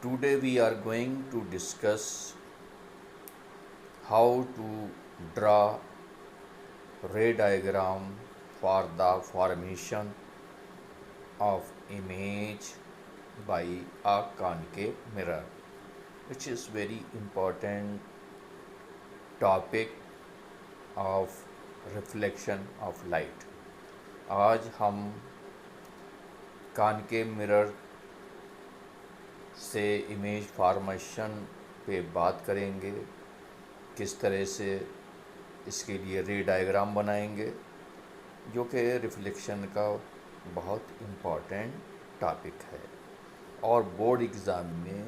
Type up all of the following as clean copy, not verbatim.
Today we are going to discuss how to draw ray diagram for the formation of image by a concave mirror, which is very important topic of reflection of light. आज हम concave mirror से image formation पे बात करेंगे, किस तरह से इसके लिए रे डायग्राम बनाएंगे, जो कि रिफ्लेक्शन का बहुत इम्पॉर्टेंट टॉपिक है और बोर्ड एग्ज़ाम में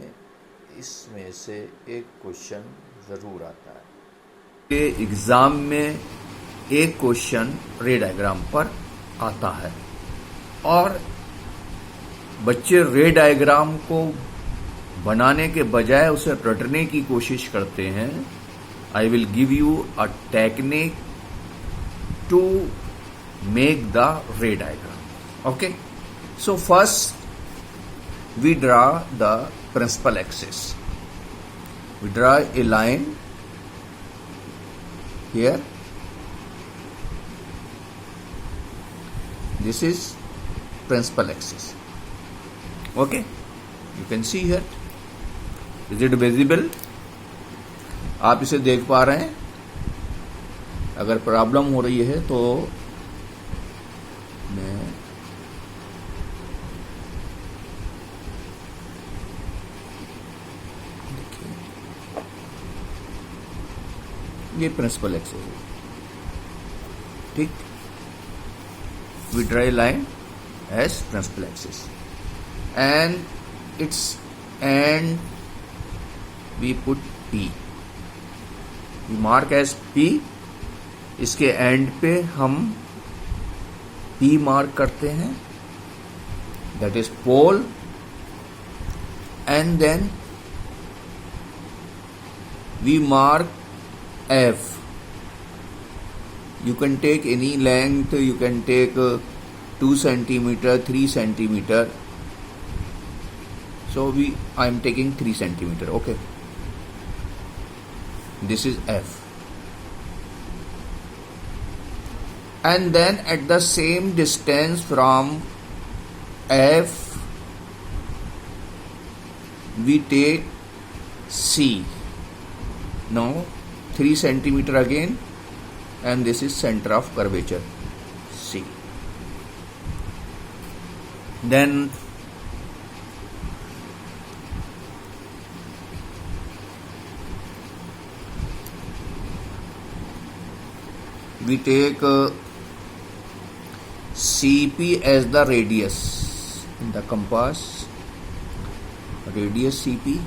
इसमें से एक क्वेश्चन ज़रूर आता है। ये एग्ज़ाम में एक क्वेश्चन रे डायग्राम पर आता है और बच्चे रे डायग्राम को बनाने के बजाय उसे रटने की कोशिश करते हैं। I will give you a technique to make the ray diagram. Okay, so first we draw the principal axis. We draw a line here. This is principal axis. Okay, you can see here. Is it visible? आप इसे देख पा रहे हैं? अगर problem हो रही है तो मैं ये प्रिंसिपल एक्सिस है, ठीक। We draw a line as principal axis and its end we put P. We mark as P. इसके एंड पे हम पी मार्क करते हैं, that is pole, and then we mark F. You can take any length. You can take 2 centimeter, 3 centimeter. So I am taking 3 centimeter. Okay. This is F. And then at the same distance from F, we take C. Now 3 centimeter again, and this is center of curvature C. Then we take CP as the radius in the compass, radius CP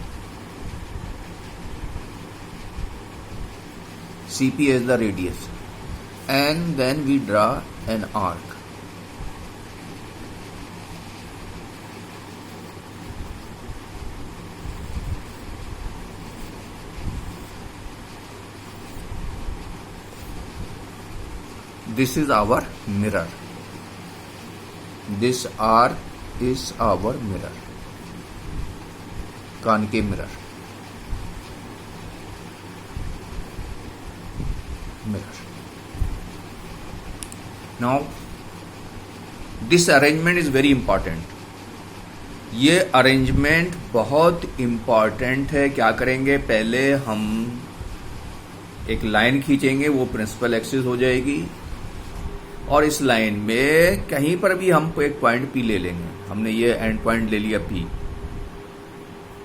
is the radius, and then we draw an arc. This is our mirror. This arc is our mirror, concave mirror. Now this arrangement is very important. ये arrangement बहुत important है। क्या करेंगे, पहले हम एक line खींचेंगे, वो प्रिंसिपल एक्सिस हो जाएगी, और इस लाइन में कहीं पर भी हम एक पॉइंट पी ले लेंगे। हमने ये एंड पॉइंट ले लिया पी,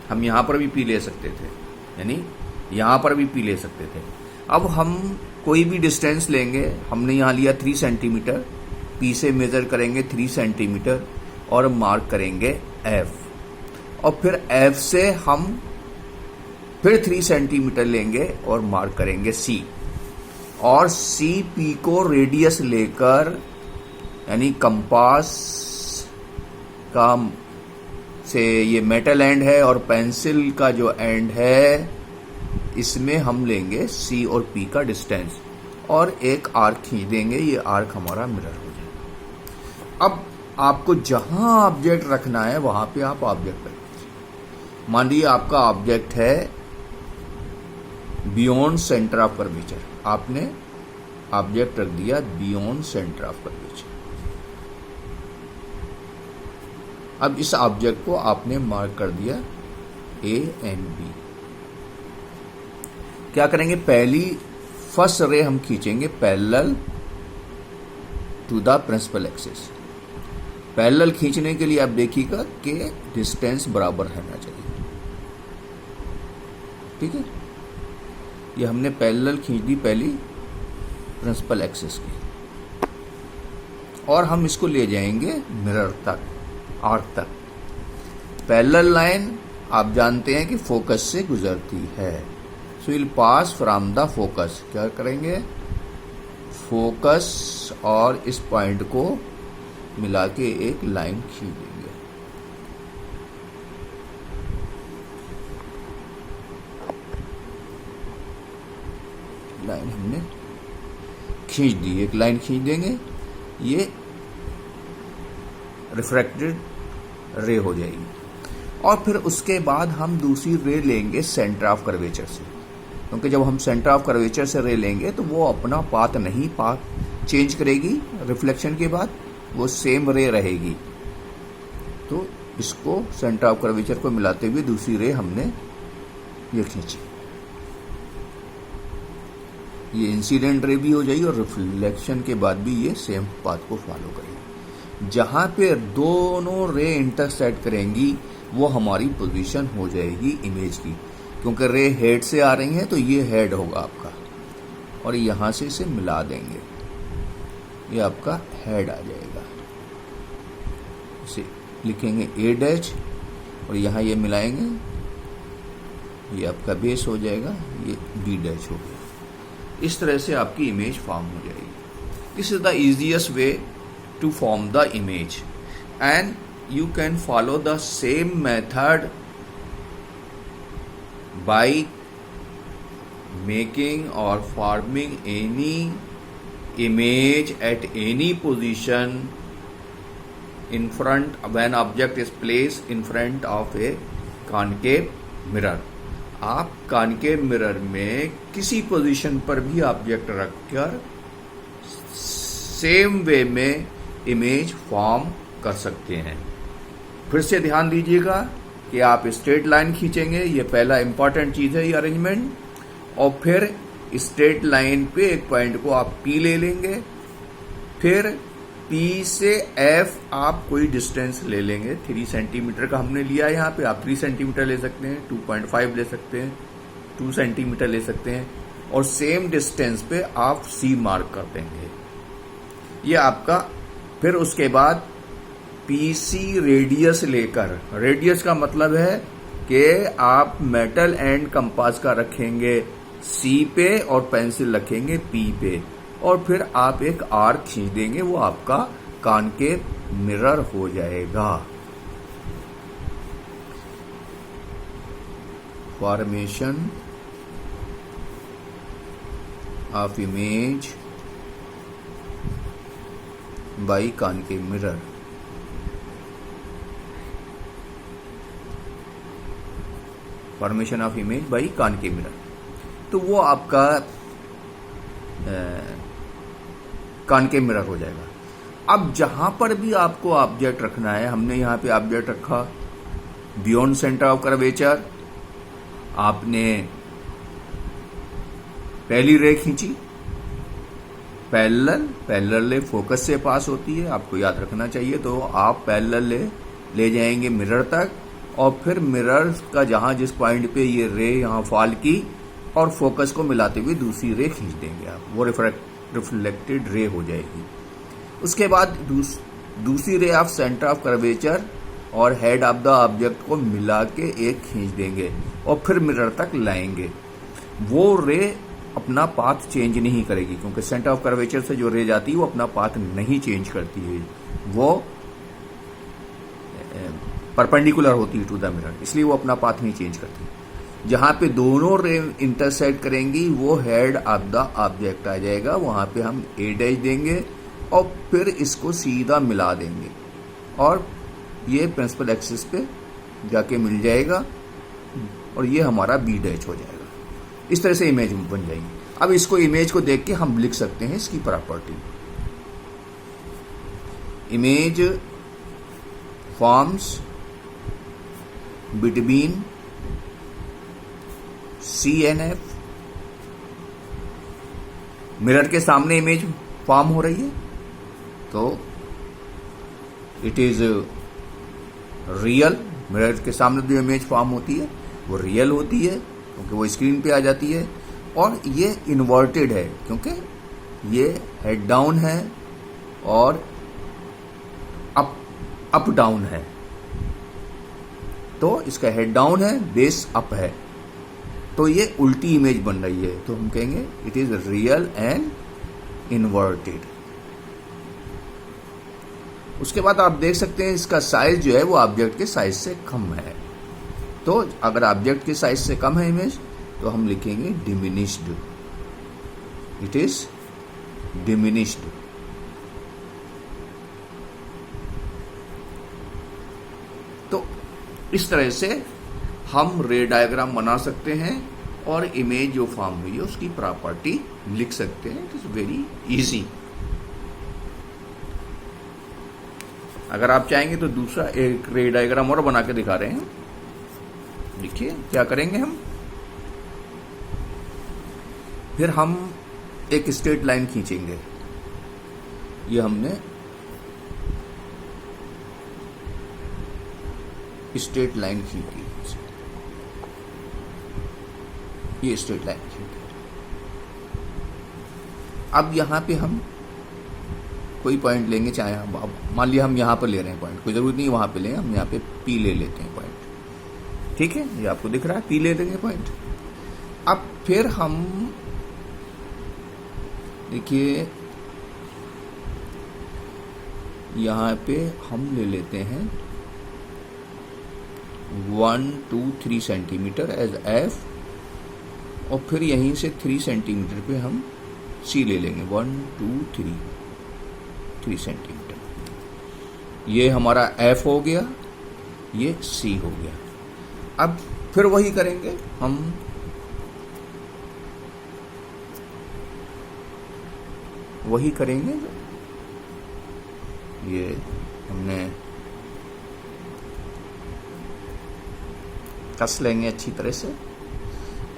हम यहां पर भी पी ले सकते थे, यानी यहां पर भी पी ले सकते थे। अब हम कोई भी डिस्टेंस लेंगे, हमने यहाँ लिया 3 सेंटीमीटर, पी से मेजर करेंगे 3 सेंटीमीटर और मार्क करेंगे एफ, और फिर एफ से हम फिर 3 सेंटीमीटर लेंगे और मार्क करेंगे सी, और सी पी को रेडियस लेकर, यानी कंपास का से ये मेटल एंड है और पेंसिल का जो एंड है, इसमें हम लेंगे सी और पी का डिस्टेंस और एक आर्क खींच देंगे। ये आर्क हमारा मिरर हो जाएगा। अब आपको जहां ऑब्जेक्ट रखना है वहां पे आप ऑब्जेक्ट रखिए। मान लीजिए आपका ऑब्जेक्ट है बियॉन्ड सेंटर ऑफ कर्वेचर, आपने ऑब्जेक्ट रख दिया बियॉन्ड सेंटर ऑफ कर्वेचर। अब इस ऑब्जेक्ट को आपने मार्क कर दिया ए एंड बी। क्या करेंगे, पहली फर्स्ट रे हम खींचेंगे parallel to the principal axis. Parallel खींचने के लिए आप देखिएगा कि डिस्टेंस बराबर रहना चाहिए, ठीक है। ये हमने पैरेलल खींच दी पहली प्रिंसिपल एक्सिस की, और हम इसको ले जाएंगे मिरर तक, आर्क तक। पैरेलल लाइन आप जानते हैं कि फोकस से गुजरती है, so will pass from the focus. क्या करेंगे, फोकस और इस पॉइंट को मिला के एक लाइन खींच देंगे। लाइन हमने खींच दी, एक लाइन खींच देंगे, ये रिफ्रैक्टेड रे हो जाएगी। और फिर उसके बाद हम दूसरी रे लेंगे सेंटर ऑफ कर्वेचर से, क्योंकि जब हम सेंटर ऑफ कर्वेचर से रे लेंगे तो वो अपना पाथ नहीं चेंज करेगी, रिफ्लेक्शन के बाद वो सेम रे रहेगी। तो इसको सेंटर ऑफ कर्वेचर को मिलाते हुए दूसरी रे हमने ये खींची, ये इंसिडेंट रे भी हो जाएगी और रिफ्लेक्शन के बाद भी ये सेम पाथ को फॉलो करेगी। जहां पे दोनों रे इंटरसेक्ट करेंगी वो हमारी पोजीशन हो जाएगी इमेज की, क्योंकि रे हेड से आ रही हैं तो ये हेड होगा आपका, और यहां से इसे मिला देंगे, ये आपका हेड आ जाएगा। इसे लिखेंगे ए डैश और यहां ये मिलाएंगे, ये आपका बेस हो जाएगा, ये बी डैश हो गया। इस तरह से आपकी इमेज फॉर्म हो जाएगी। This is the easiest way to form the image, and you can follow the same method by making or forming any image at any position in front when object is placed in front of a concave mirror। आप concave mirror में किसी position पर भी object रखकर same way में image form कर सकते हैं। फिर से ध्यान दीजिएगा कि आप स्ट्रेट लाइन खींचेंगे, ये पहला इंपॉर्टेंट चीज है ये अरेंजमेंट, और फिर स्ट्रेट लाइन पे एक पॉइंट को आप पी ले लेंगे, फिर पी से एफ आप कोई डिस्टेंस ले लेंगे। 3 सेंटीमीटर का हमने लिया है, यहाँ पे आप 3 सेंटीमीटर ले सकते हैं, 2.5 ले सकते हैं, 2 सेंटीमीटर ले सकते हैं, और सेम डिस्टेंस पे आप सी मार्क कर देंगे। ये आपका, फिर उसके बाद पीसी रेडियस लेकर, रेडियस का मतलब है कि आप मेटल एंड कंपास का रखेंगे सी पे और पेंसिल रखेंगे पी पे, और फिर आप एक आर्क खींच देंगे, वो आपका कॉनकेव मिरर हो जाएगा। Formation of image by concave mirror. Formation of image by concave mirror, तो वो आपका कॉनकेव मिरर हो जाएगा। अब जहां पर भी आपको ऑब्जेक्ट रखना है, हमने यहां पे ऑब्जेक्ट रखा बियॉन्ड सेंटर ऑफ कर्वेचर, आपने पहली रे खींची पैरेलल रे फोकस से पास होती है, आपको याद रखना चाहिए। तो आप पैरेलल ले जाएंगे मिरर तक, और फिर मिरर का जहां जिस पॉइंट पे ये रे यहां फॉल की और फोकस को मिलाते हुए दूसरी रे खींच देंगे आप, वो रिफ्लेक्टेड रे हो जाएगी। उसके बाद दूसरी रे आप सेंटर ऑफ कर्वेचर और हेड ऑफ द ऑब्जेक्ट को मिला के एक खींच देंगे और फिर मिरर तक लाएंगे। वो रे अपना पाथ चेंज नहीं करेगी, क्योंकि सेंटर ऑफ कर्वेचर से जो रे जाती है वो अपना पाथ नहीं चेंज करती है, वो परपेंडिकुलर होती है टू द मिरर, इसलिए वो अपना पाथ नहीं चेंज करती। जहां पे दोनों रे इंटरसेक्ट करेंगी वो हेड ऑफ द ऑब्जेक्ट आ जाएगा, वहां पे हम ए डैश देंगे और फिर इसको सीधा मिला देंगे और ये प्रिंसिपल एक्सिस पे जाके मिल जाएगा और ये हमारा बी डैश हो जाएगा। इस तरह से इमेज बन जाएगी। अब इसको इमेज को देख के हम लिख सकते हैं इसकी property. Image forms between C and F. Mirror के सामने इमेज फॉर्म हो रही है तो इट इज रियल। मिरर के सामने जो इमेज फॉर्म होती है वो रियल होती है क्योंकि वो स्क्रीन पे आ जाती है। और ये इन्वर्टेड है क्योंकि ये हेड डाउन है और अप डाउन है, तो इसका हेड डाउन है, बेस अप है, तो ये उल्टी इमेज बन रही है। तो हम कहेंगे it is real and inverted. उसके बाद आप देख सकते हैं इसका साइज जो है वो ऑब्जेक्ट के साइज से कम है। तो अगर ऑब्जेक्ट के साइज से कम है इमेज तो हम लिखेंगे डिमिनिश्ड। It is diminished. तो इस तरह से हम रे डायग्राम बना सकते हैं और इमेज जो फॉर्म हुई है उसकी प्रॉपर्टी लिख सकते हैं। It is very easy. अगर आप चाहेंगे तो दूसरा एक रे डायग्राम और बना के दिखा रहे हैं। देखिए क्या करेंगे हम, फिर हम एक स्ट्रेट लाइन खींचेंगे। ये हमने स्ट्रेट लाइन खींची, ये स्ट्रेट लाइन खींची। अब यहां पे हम कोई पॉइंट लेंगे, चाहे हम मान लिया हम यहां पर ले रहे हैं पॉइंट, कोई जरूरत नहीं वहां पे लें, हम यहां पे पी ले लेते हैं पॉइंट। ठीक है, ये आपको दिख रहा है, पी ले देंगे पॉइंट। अब फिर हम देखिए यहां पे हम ले लेते हैं 1 2 3 सेंटीमीटर एज एफ, और फिर यहीं से 3 सेंटीमीटर पे हम सी ले लेंगे। 1 2 3 सेंटीमीटर। ये हमारा एफ हो गया, ये सी हो गया। अब फिर वही करेंगे हम, वही करेंगे। ये हमने कस लेंगे अच्छी तरह से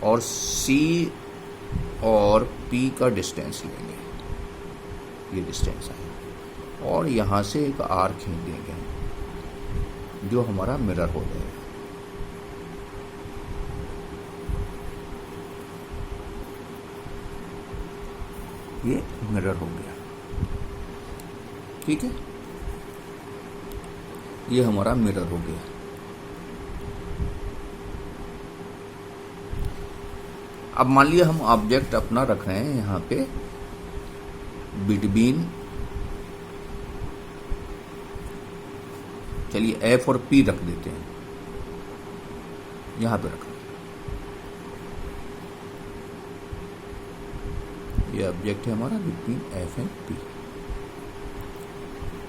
और सी और पी का डिस्टेंस लेंगे, ये डिस्टेंस है, और यहां से एक आर खींच देंगे जो हमारा मिरर हो जाएगा। ये मिरर हो गया। ठीक है, ये हमारा मिरर हो गया। अब मान लिया हम ऑब्जेक्ट अपना रख रहे हैं यहां पे बिटवीन, चलिए एफ और पी रख देते हैं, यहां पे रख। ये ऑब्जेक्ट है हमारा बिटवीन एफ एंड पी,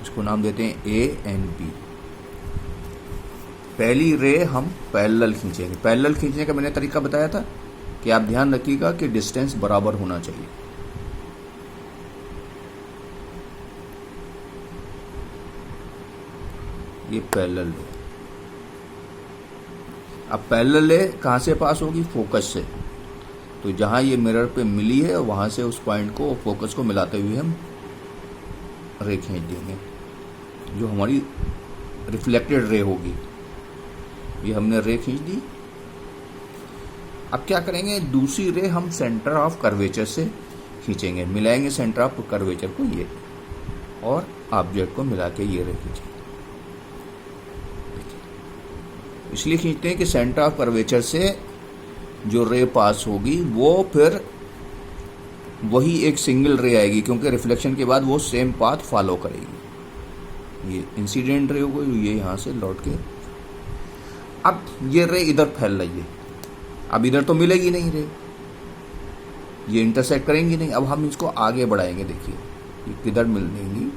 इसको नाम देते हैं ए एंड बी। पहली रे हम पैरेलल खींचेंगे। पैरेलल खींचने का मैंने तरीका बताया था कि आप ध्यान रखिएगा कि डिस्टेंस बराबर होना चाहिए। ये पैरेलल रे। अब पैरेलल रे कहां से पास होगी? फोकस से। तो जहां ये मिरर पे मिली है वहां से उस पॉइंट को, फोकस को मिलाते हुए हम रे खींच देंगे जो हमारी रिफ्लेक्टेड रे होगी। ये हमने रे खींच दी। अब क्या करेंगे, दूसरी रे हम सेंटर ऑफ कर्वेचर से खींचेंगे, मिलाएंगे सेंटर ऑफ कर्वेचर को ये, और ऑब्जेक्ट को मिला के ये रे खींचेंगे। इसलिए खींचते हैं कि सेंटर ऑफ कर्वेचर से जो रे पास होगी वो फिर वही एक सिंगल रे आएगी, क्योंकि रिफ्लेक्शन के बाद वो सेम पाथ फॉलो करेगी। ये इंसिडेंट रे होगी, ये यहां से लौट के, अब ये रे इधर फैल रही है। अब इधर तो मिलेगी नहीं रे, ये इंटरसेक्ट करेंगी नहीं। अब हम इसको आगे बढ़ाएंगे। देखिए ये किधर मिलेंगी,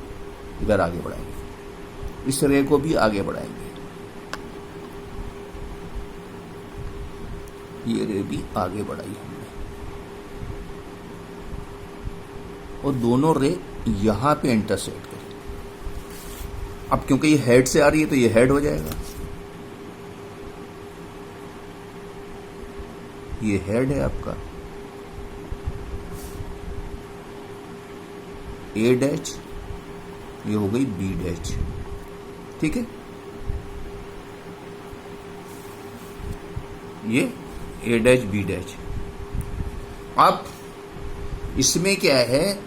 इधर आगे बढ़ाएंगे। इस रे को भी आगे बढ़ाएंगे। ये रे भी आगे बढ़ाई हमने, और दोनों रे यहां पे इंटरसेक्ट करी। अब क्योंकि ये हेड से आ रही है तो ये हेड हो जाएगा, ये हेड है आपका ए डैच, ये हो गई बी डैच, ठीक है। ये ए डैच बी डैच। अब इसमें क्या है,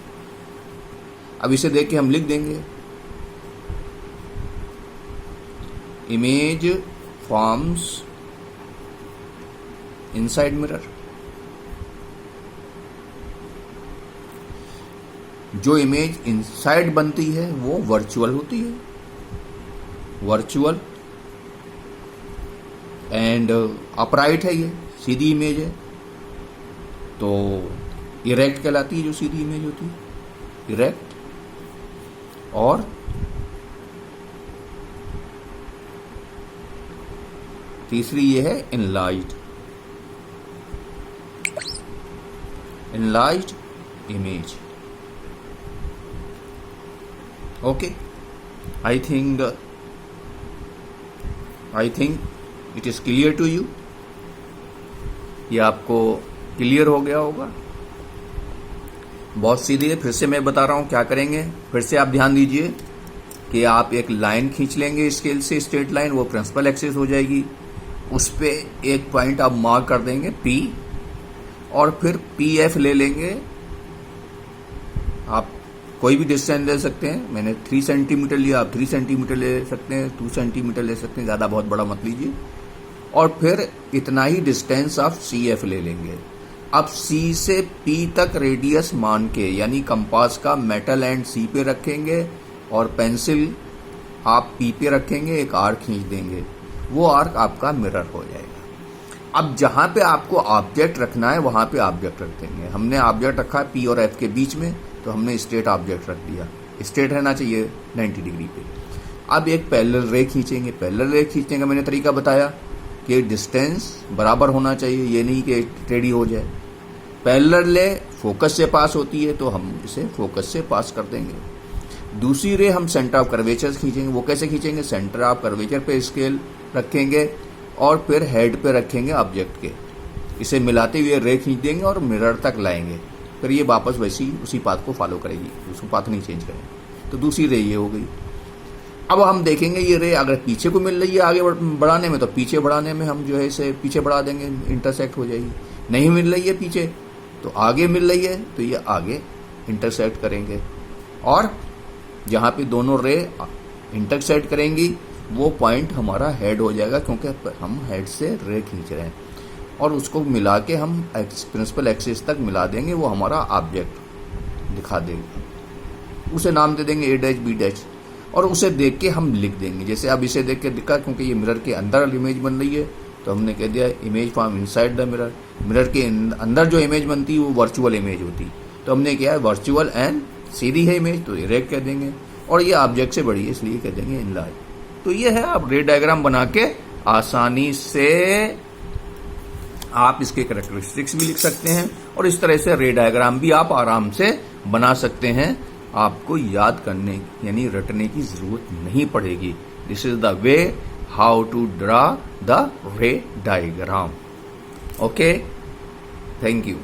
अब इसे देख के हम लिख देंगे इमेज फॉर्म्स इनसाइड मिरर। जो इमेज इनसाइड बनती है वो वर्चुअल होती है, वर्चुअल एंड अपराइट है, ये सीधी इमेज है, तो इरेक्ट कहलाती है जो सीधी इमेज होती है, इरेक्ट। और तीसरी ये है enlarged, enlarged image. Okay, I think it is clear to you. ये आपको क्लियर हो गया होगा। बहुत सीधी है, फिर से मैं बता रहा हूं क्या करेंगे। फिर से आप ध्यान दीजिए कि आप एक लाइन खींच लेंगे स्केल से, स्ट्रेट लाइन, वो प्रिंसिपल एक्सिस हो जाएगी। उस पे एक पॉइंट आप मार्क कर देंगे P, और फिर PF ले लेंगे। आप कोई भी डिस्टेंस ले सकते हैं, मैंने 3 सेंटीमीटर लिया, आप 3 सेंटीमीटर ले सकते हैं, 2 सेंटीमीटर ले सकते हैं, ज़्यादा बहुत बड़ा मत लीजिए। और फिर इतना ही डिस्टेंस आप CF ले लेंगे। अब C से P तक रेडियस मान के, यानी कंपास का मेटल एंड C पे रखेंगे और पेंसिल आप P पे रखेंगे, एक आर्क खींच देंगे, वो आर्क आपका मिरर हो जाएगा। अब जहां पे आपको ऑब्जेक्ट रखना है वहां पे ऑब्जेक्ट रख देंगे। हमने ऑब्जेक्ट रखा है P और F के बीच में, तो हमने स्ट्रेट ऑब्जेक्ट रख दिया, स्ट्रेट रहना चाहिए 90 डिग्री पे। अब एक पैरेलल रे खींचेंगे। पैरेलल रे खींचने का मैंने तरीका बताया कि डिस्टेंस बराबर होना चाहिए, ये नहीं कि टेढ़ी हो जाए। पैरेलल रे फोकस से पास होती है, तो हम इसे फोकस से पास कर देंगे। दूसरी रे हम सेंटर ऑफ कर्वेचर खींचेंगे। वो कैसे खींचेंगे, सेंटर ऑफ कर्वेचर पे स्केल रखेंगे और फिर हेड पे रखेंगे ऑब्जेक्ट के, इसे मिलाते हुए रे खींच देंगे और मिरर तक लाएंगे। फिर ये वापस वैसी उसी पाथ को फॉलो करेगी, उसको पाथ नहीं चेंज करेंगे। तो दूसरी रे ये हो गई। अब हम देखेंगे ये रे अगर पीछे को मिल रही है आगे बढ़ाने में, तो पीछे बढ़ाने में हम जो है इसे पीछे बढ़ा देंगे, इंटरसेक्ट हो जाएगी। नहीं मिल रही है पीछे तो आगे मिल रही है, तो ये आगे इंटरसेक्ट करेंगे। और जहाँ पे दोनों रे इंटरसेक्ट करेंगी वो पॉइंट हमारा हेड हो जाएगा, क्योंकि हम हेड से रे खींच रहे हैं। और उसको मिला के हम प्रिंसिपल एक्सिस तक मिला देंगे, वो हमारा ऑब्जेक्ट दिखा देगा। उसे नाम दे देंगे ए डैच बी डैच, और उसे देख के हम लिख देंगे। जैसे अब इसे देख के दिखा, क्योंकि ये मिरर के अंदर इमेज बन रही है, तो हमने कह दिया image form inside the mirror. Mirror के अंदर जो इमेज बनती है वो वर्चुअल इमेज होती है, तो हमने किया है वर्चुअल एंड सीधी है इमेज, तो इरेक्ट कह देंगे। और ये ऑब्जेक्ट से बड़ी है इसलिए कह देंगे इनलाइज। तो ये है, आप रे डायग्राम बना के आसानी से आप इसके कैरेक्टरिस्टिक्स भी लिख सकते हैं, और इस तरह से रे डायग्राम भी आप आराम से बना सकते हैं। आपको याद करने यानी रटने की जरूरत नहीं पड़ेगी। This is the way how to draw the ray diagram. Okay, thank you.